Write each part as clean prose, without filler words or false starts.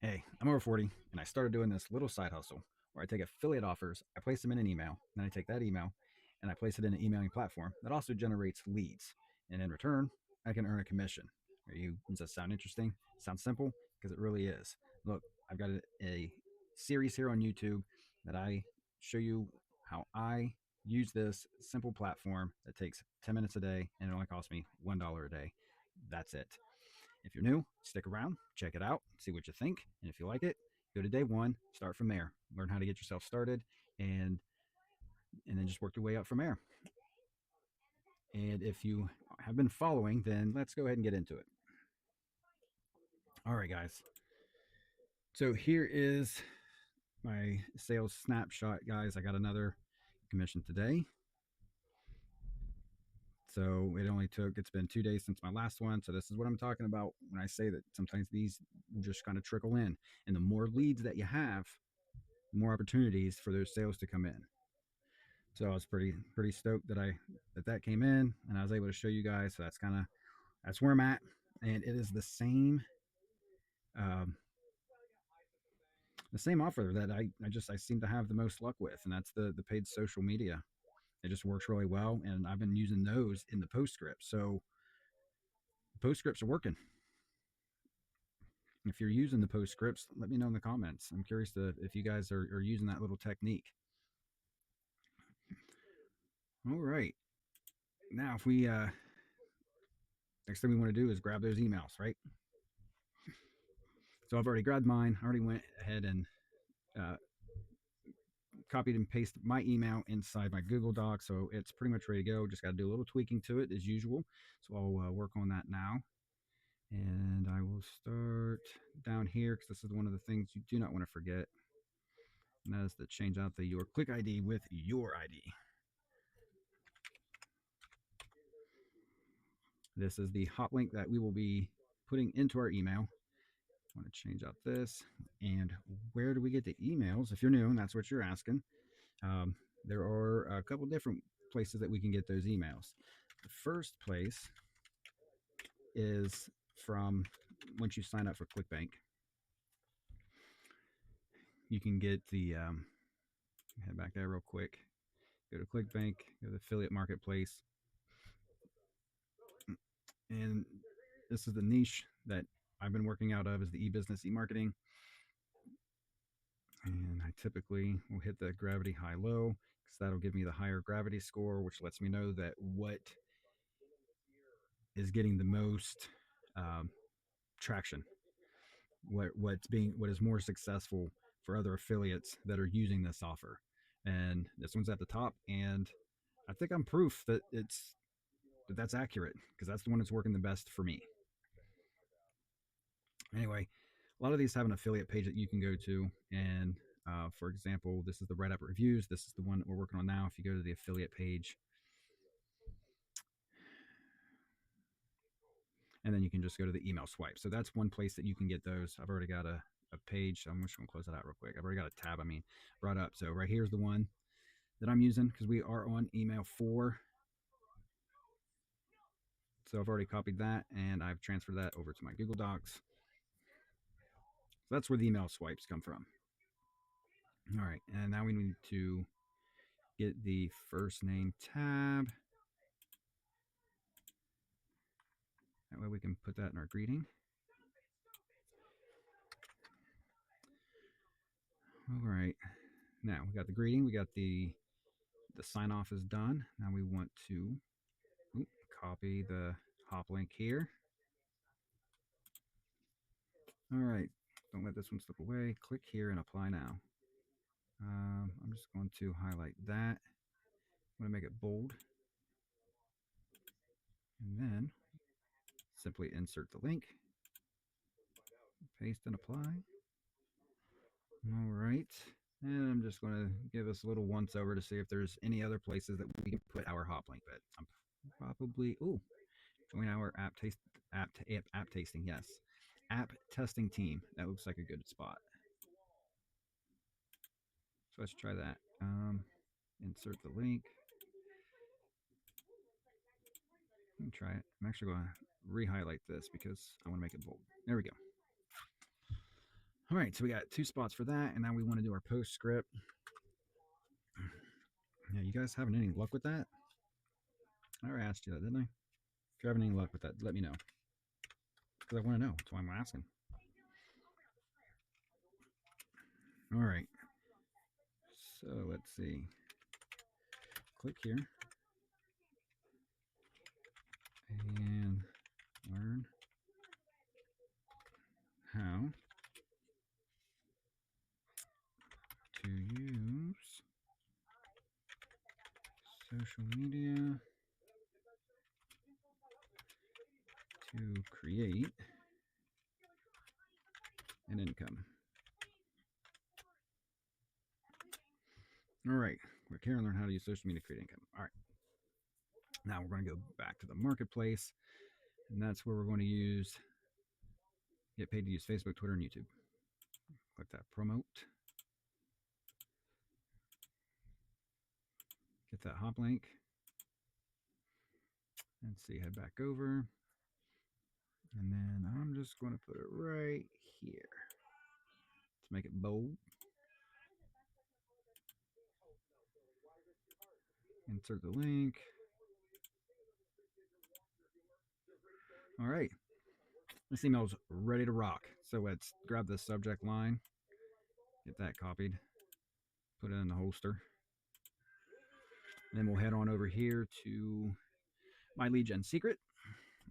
Hey, I'm over 40 and I started doing this little side hustle where I take affiliate offers, I place them in an email, then I take that email and I place it in an emailing platform that also generates leads. And in return, I can earn a commission. Does that sound interesting? Sounds simple? Because it really is. Look, I've got a series here on YouTube that I show you how I use this simple platform that takes 10 minutes a day and it only costs me $1 a day. That's it. If you're new, stick around, check it out, see what you think. And if you like it, go to day one, start from there. Learn how to get yourself started and then just work your way up from there. And if you have been following, then let's go ahead and get into it. All right, guys. So here is my sales snapshot, guys. I got another commission today. So it's been 2 days since my last one. So this is what I'm talking about when I say that sometimes these just kind of trickle in. And the more leads that you have, the more opportunities for those sales to come in. So I was pretty stoked that came in and I was able to show you guys. So that's where I'm at. And it is um, the same offer that I seem to have the most luck with, and that's the paid social media. It just works really well, and I've been using those in the postscript. So postscripts are working. If you're using the postscripts, let me know in the comments. I'm curious if you guys are using that little technique. All right. Now, if we next thing we want to do is grab those emails, right? So I've already grabbed mine. I already went ahead and uh, copied and pasted my email inside my Google Doc. So it's pretty much ready to go. Just got to do a little tweaking to it as usual. So I'll work on that now. And I will start down here because this is one of the things you do not want to forget. And that is to change out the your click ID with your ID. This is the hot link that we will be putting into our email. I want to change out this. And where do we get the emails? If you're new and that's what you're asking, there are a couple different places that we can get those emails. The first place is from once you sign up for ClickBank. You can get head back there real quick. Go to ClickBank, go to affiliate marketplace. And this is the niche that I've been working out of is the e-business, e-marketing. And I typically will hit the gravity high low because that'll give me the higher gravity score, which lets me know that what is getting the most traction, what is more successful for other affiliates that are using this offer. And this one's at the top, and I think I'm proof that that's accurate because that's the one that's working the best for me. Anyway, a lot of these have an affiliate page that you can go to, and for example, this is the Red Up Reviews. This is the one that we're working on now. If you go to the affiliate page, and then you can just go to the email swipe. So that's one place that you can get those. I've already got a page. I'm just going to close that out real quick. I've already got a tab, brought up. So right here's the one that I'm using because we are on email 4. So I've already copied that and I've transferred that over to my Google Docs. So that's where the email swipes come from. All right, and now we need to get the first name tab. That way we can put that in our greeting. All right, now we got the greeting, we got the sign off is done. Now we want to copy the hop link here. All right, don't let this one slip away. Click here and apply now. I'm just going to highlight that. I'm going to make it bold. And then simply insert the link, paste and apply. All right. And I'm just going to give us a little once over to see if there's any other places that we can put our hop link. But I'm probably, join our app tasting. Yes. App testing team. That looks like a good spot. So let's try that. Insert the link. Let me try it. I'm actually going to re-highlight this because I want to make it bold. There we go. All right, so we got 2 spots for that, and now we want to do our postscript. Yeah, you guys having any luck with that? I already asked you that, didn't I? If you're having any luck with that, let me know. Because I want to know. That's why I'm asking. All right. So let's see. Click here and learn how to use social media to create an income. All right, we're here and learn how to use social media to create income. All right, now we're going to go back to the marketplace, and that's where we're going to use get paid to use Facebook, Twitter, and YouTube. Click that promote. Get that hop link. Let's see, head back over. And then I'm just going to put it right here to make it bold. Insert the link. All right. This email's ready to rock. So let's grab the subject line, get that copied, put it in the holster. And then we'll head on over here to my lead gen secret.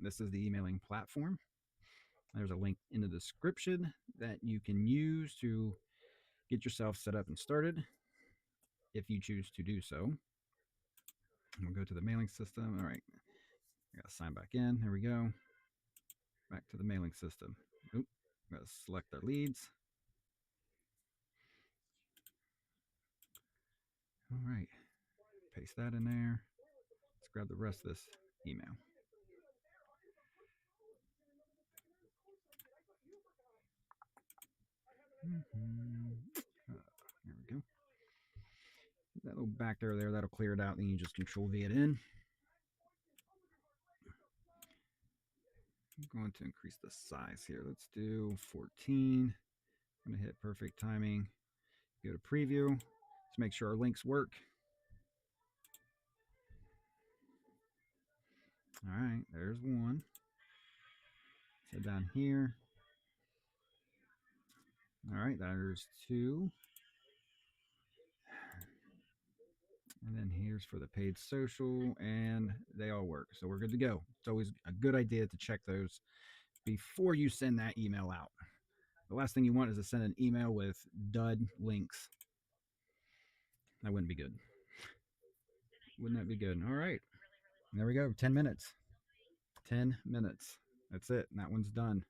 This is the emailing platform. There's a link in the description that you can use to get yourself set up and started if you choose to do so. We'll go to the mailing system. All right, I gotta sign back in. There we go. Back to the mailing system. Oop, gotta select our leads. All right, paste that in there. Let's grab the rest of this email. There we go. That little back there, that'll clear it out. Then you just Control V it in. I'm going to increase the size here. Let's do 14. I'm going to hit perfect timing. Go to preview. Let's make sure our links work. All right, there's one. So down here. All right, there's two. And then here's for the paid social, and they all work. So we're good to go. It's always a good idea to check those before you send that email out. The last thing you want is to send an email with dud links. That wouldn't be good. Wouldn't that be good? All right. There we go. 10 minutes. 10 minutes. That's it. And that one's done.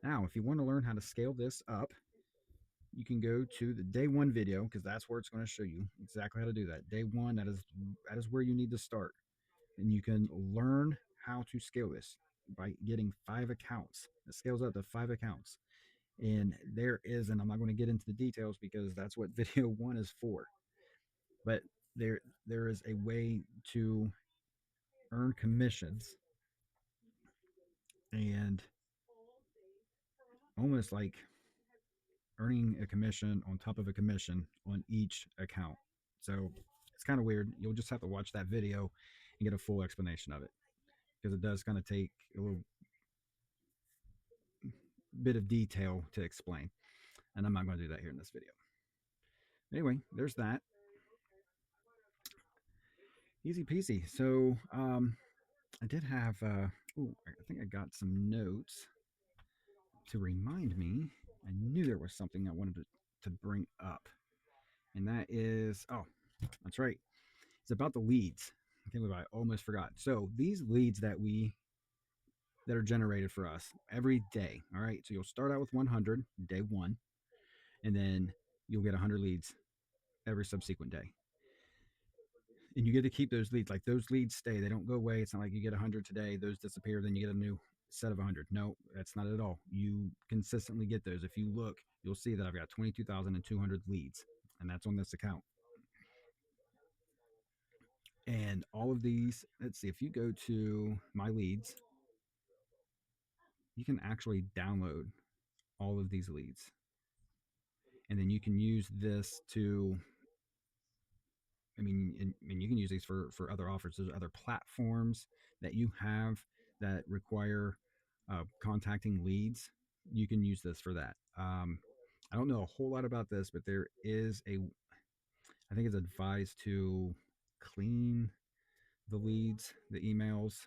Now, if you want to learn how to scale this up, you can go to the day one video because that's where it's going to show you exactly how to do that. Day one, that is where you need to start. And you can learn how to scale this by getting 5 accounts. It scales up to 5 accounts. And there is, and I'm not going to get into the details because that's what video one is for. But there is a way to earn commissions and almost like earning a commission on top of a commission on each account. So it's kind of weird. You'll just have to watch that video and get a full explanation of it because it does kind of take a little bit of detail to explain. And I'm not going to do that here in this video. Anyway, there's that. Easy peasy. So I did have, I think I got some notes to remind me. I knew there was something I wanted to bring up. And that is, oh, that's right. It's about the leads. I can't believe I almost forgot. So these leads that are generated for us every day. All right. So you'll start out with 100 day one, and then you'll get 100 leads every subsequent day. And you get to keep those leads. Like those leads stay. They don't go away. It's not like you get 100 today, those disappear, then you get a new set of 100. No, that's not it at all. You consistently get those. If you look, you'll see that I've got 22,200 leads, and that's on this account. And all of these, let's see, if you go to my leads, you can actually download all of these leads. And then you can use this to, and you can use these for other offers. There's other platforms that you have that require contacting leads. You can use this for that. I don't know a whole lot about this, but there is I think it's advised to clean the leads, the emails.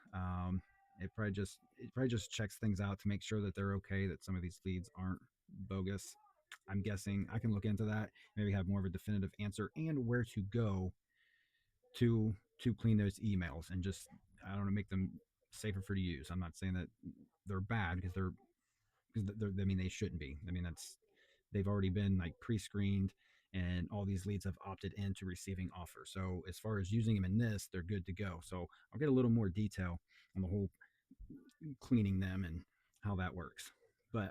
It probably just checks things out to make sure that they're okay, that some of these leads aren't bogus. I'm guessing I can look into that, maybe have more of a definitive answer and where to go to clean those emails and just, I don't know, make them safer for to use. I'm not saying that they're bad because I mean they shouldn't be. I mean they've already been like pre-screened and all these leads have opted into receiving offers. So as far as using them in this, they're good to go. So I'll get a little more detail on the whole cleaning them and how that works. But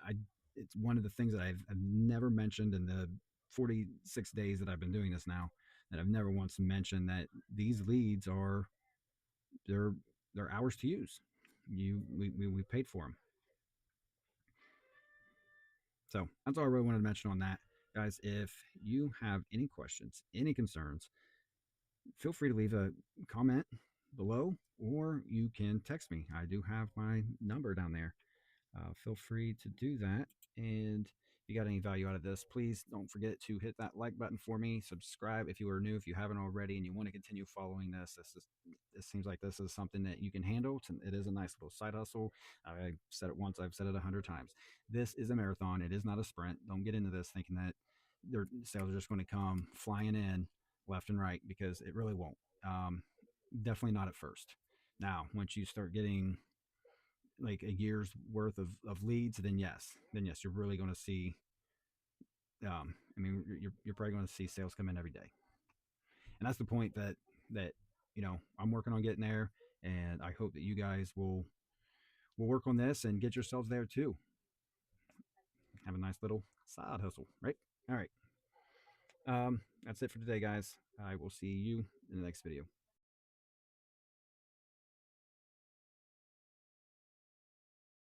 it's one of the things that I've never mentioned in the 46 days that I've been doing this now, that I've never once mentioned that these leads are they're they're ours to use. We paid for them. So that's all I really wanted to mention on that. Guys, if you have any questions, any concerns, feel free to leave a comment below or you can text me. I do have my number down there. Feel free to do that. And if you got any value out of this, please don't forget to hit that like button for me. Subscribe if you are new, if you haven't already, and you want to continue following this. This seems like this is something that you can handle. It is a nice little side hustle. I said it once, I've said it 100 times. This is a marathon. It is not a sprint. Don't get into this thinking that their sales are just going to come flying in left and right, because it really won't. Definitely not at first. Now, once you start getting like a year's worth of leads, then yes, you're really going to see. You're probably going to see sales come in every day, and that's the point that I'm working on getting there, and I hope that you guys will work on this and get yourselves there too. Have a nice little side hustle, right? All right. That's it for today, guys. I will see you in the next video.